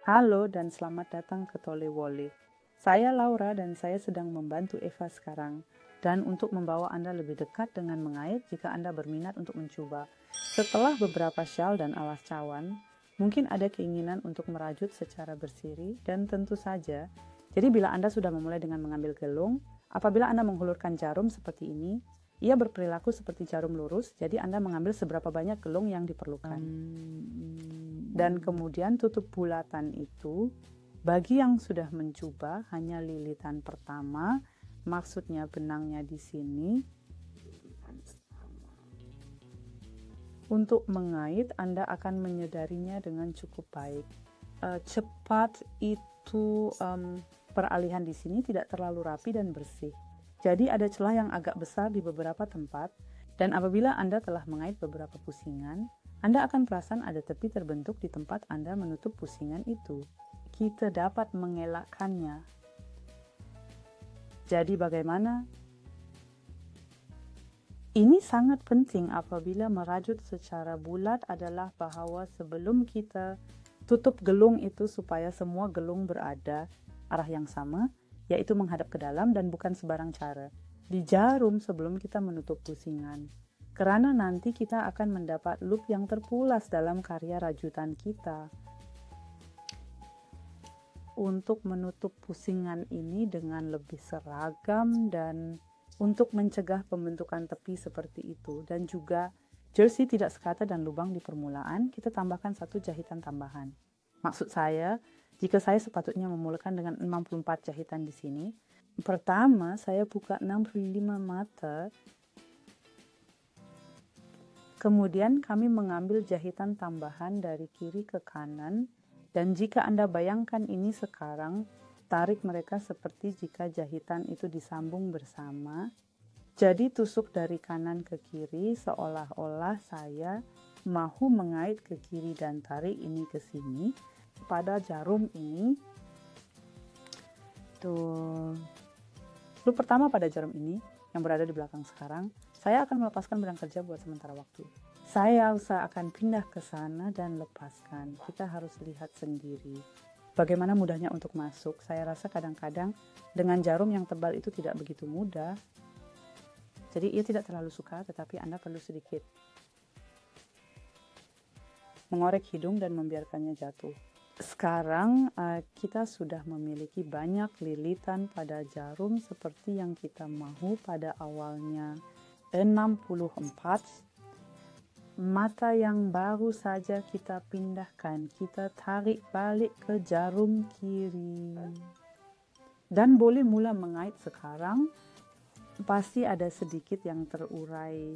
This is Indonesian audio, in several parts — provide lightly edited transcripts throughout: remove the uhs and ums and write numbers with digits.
Halo dan selamat datang ke Tole Wole. Saya Laura dan saya sedang membantu Eva sekarang. Dan untuk membawa Anda lebih dekat dengan mengait jika Anda berminat untuk mencoba. Setelah beberapa shawl dan alas cawan, mungkin ada keinginan untuk merajut secara bersiri dan tentu saja. Jadi bila Anda sudah memulai dengan mengambil gelung, apabila Anda menghulurkan jarum seperti ini, ia berperilaku seperti jarum lurus, jadi Anda mengambil seberapa banyak gelung yang diperlukan. Dan kemudian tutup bulatan itu, bagi yang sudah mencoba hanya lilitan pertama, maksudnya benangnya di sini. Untuk mengait, Anda akan menyadarinya dengan cukup baik. Cepat itu peralihan di sini tidak terlalu rapi dan bersih. Jadi ada celah yang agak besar di beberapa tempat, dan apabila Anda telah mengait beberapa pusingan, Anda akan perasan ada tepi terbentuk di tempat Anda menutup pusingan itu. Kita dapat mengelakkannya. Jadi bagaimana? Ini sangat penting apabila merajut secara bulat adalah bahwa sebelum kita tutup gelung itu supaya semua gelung berada arah yang sama, yaitu menghadap ke dalam dan bukan sebarang cara. Di jarum sebelum kita menutup pusingan. Karena nanti kita akan mendapat loop yang terpulas dalam karya rajutan kita. Untuk menutup pusingan ini dengan lebih seragam dan untuk mencegah pembentukan tepi seperti itu. Dan juga jersey tidak sekata dan lubang di permulaan, kita tambahkan satu jahitan tambahan. Maksud saya, jika saya sepatutnya memulakan dengan 64 jahitan di sini, pertama saya buka 65 mata, kemudian kami mengambil jahitan tambahan dari kiri ke kanan, dan jika Anda bayangkan ini sekarang, tarik mereka seperti jika jahitan itu disambung bersama. Jadi tusuk dari kanan ke kiri seolah-olah saya mau mengait ke kiri dan tarik ini ke sini. Pada jarum ini, loop pertama pada jarum ini yang berada di belakang sekarang, saya akan melepaskan benang kerja buat sementara waktu. Saya usahakan pindah ke sana dan lepaskan. Kita harus lihat sendiri bagaimana mudahnya untuk masuk. Saya rasa kadang-kadang dengan jarum yang tebal itu tidak begitu mudah. Jadi ia tidak terlalu suka, tetapi Anda perlu sedikit mengorek hidung dan membiarkannya jatuh. Sekarang kita sudah memiliki banyak lilitan pada jarum seperti yang kita mau pada awalnya. 64 mata yang baru saja kita pindahkan, kita tarik balik ke jarum kiri. Dan boleh mula mengait sekarang, pasti ada sedikit yang terurai.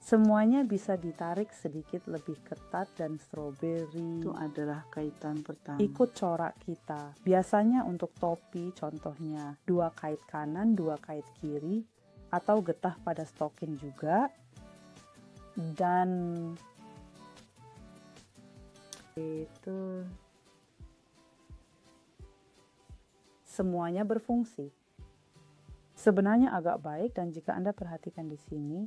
Semuanya bisa ditarik sedikit lebih ketat dan stroberi. Itu adalah kaitan pertama. Ikut corak kita. Biasanya untuk topi contohnya 2 kait kanan, 2 kait kiri, atau getah pada stokin juga. Dan itu semuanya berfungsi. Sebenarnya agak baik, dan jika Anda perhatikan di sini,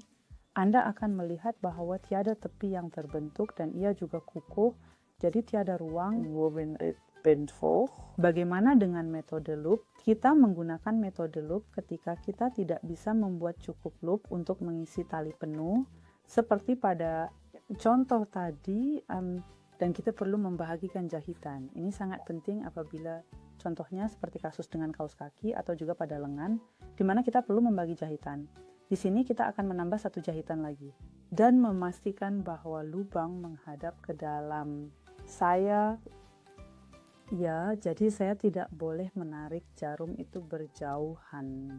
Anda akan melihat bahwa tiada tepi yang terbentuk dan ia juga kukuh, jadi tiada ruang. Bagaimana dengan metode loop? Kita menggunakan metode loop ketika kita tidak bisa membuat cukup loop untuk mengisi tali penuh, seperti pada contoh tadi, dan kita perlu membahagikan jahitan. Ini sangat penting apabila contohnya seperti kasus dengan kaos kaki atau juga pada lengan, di mana kita perlu membagi jahitan. Di sini kita akan menambah 1 jahitan lagi dan memastikan bahwa lubang menghadap ke dalam. Jadi saya tidak boleh menarik jarum itu berjauhan,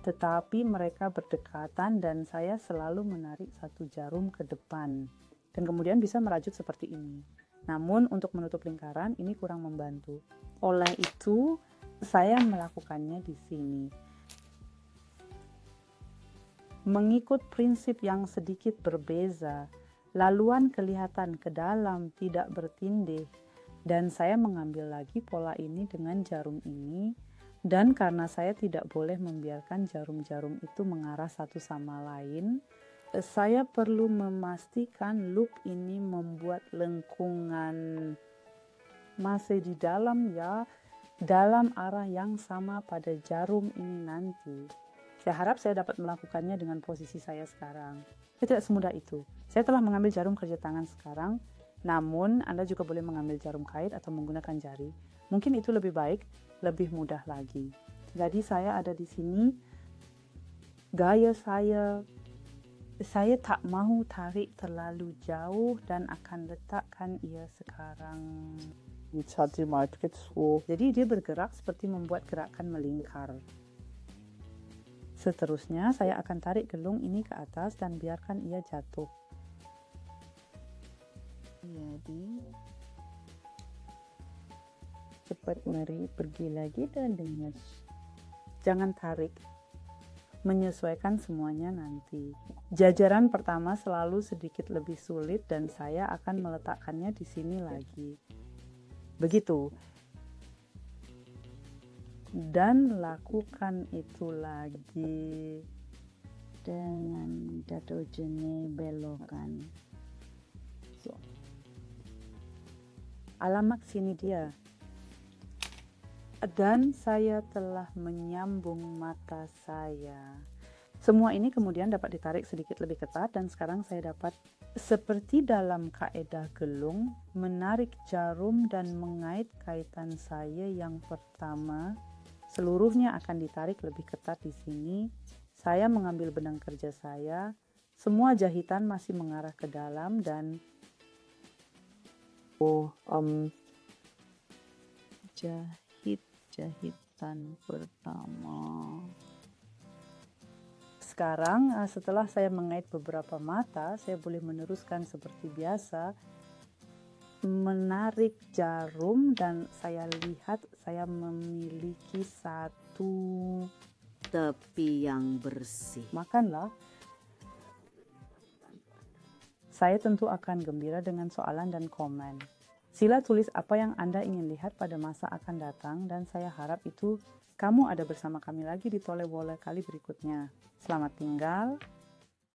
tetapi mereka berdekatan dan saya selalu menarik 1 jarum ke depan dan kemudian bisa merajut seperti ini. Namun untuk menutup lingkaran ini kurang membantu. Oleh itu saya melakukannya di sini. Mengikut prinsip yang sedikit berbeza, laluan kelihatan ke dalam, tidak bertindih, dan saya mengambil lagi pola ini dengan jarum ini, dan karena saya tidak boleh membiarkan jarum-jarum itu mengarah satu sama lain, saya perlu memastikan loop ini membuat lengkungan masih di dalam ya, dalam arah yang sama pada jarum ini nanti. Saya harap saya dapat melakukannya dengan posisi saya sekarang. Tidak semudah itu. Saya telah mengambil jarum kerja tangan sekarang, namun Anda juga boleh mengambil jarum kait atau menggunakan jari. Mungkin itu lebih baik, lebih mudah lagi. Jadi saya ada di sini, gaya saya tak mau tarik terlalu jauh dan akan letakkan ia sekarang. 찾지 말겠소. Jadi dia bergerak seperti membuat gerakan melingkar. Seterusnya saya akan tarik gelung ini ke atas dan biarkan ia jatuh. Jadi cepat mari pergi lagi dan dengar. Jangan tarik. Menyesuaikan semuanya nanti. Jajaran pertama selalu sedikit lebih sulit dan saya akan meletakkannya di sini lagi. Begitu. Dan lakukan itu lagi. Dengan dado jene belokan. Alamak sini dia. Dan saya telah menyambung mata saya. Semua ini kemudian dapat ditarik sedikit lebih ketat dan sekarang saya dapat seperti dalam kaedah gelung menarik jarum dan mengait kaitan saya yang pertama. Seluruhnya akan ditarik lebih ketat di sini. Saya mengambil benang kerja saya. Semua jahitan masih mengarah ke dalam dan jahitan pertama. Sekarang setelah saya mengait beberapa mata, saya boleh meneruskan seperti biasa, menarik jarum dan saya lihat saya memiliki satu Tepi yang bersih. makanlah. Saya tentu akan gembira dengan soalan dan komen. Sila tulis apa yang Anda ingin lihat pada masa akan datang dan saya harap itu kamu ada bersama kami lagi di Tole Wole kali berikutnya. Selamat tinggal.